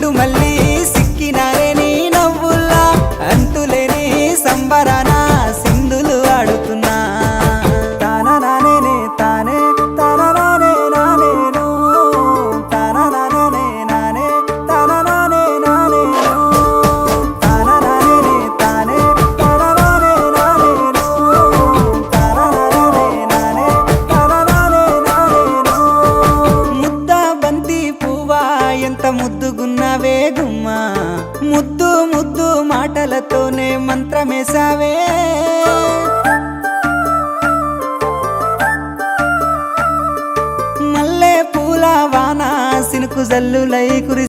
సిగ్గు మళ్ళీ సిక్కినారే నీ నవ్వుల్లా అంతులేని సంబరాన సింధులు ఆడుతున్నా తాననానే తానే తాననానే నానేను తాననానే నానే తాననానే నానేను తాననానే తానే తాననానే నానేను తాననానే నానే తాననానే నానేను ముద్ద బంతి పువ్వా ఎంత ముద్దుగున్నావే గుమ్మా ముద్దు ముద్దు మాటలతోనే మంత్రమేసావే మల్లె పూల వాన సినుకు జల్లులై కురి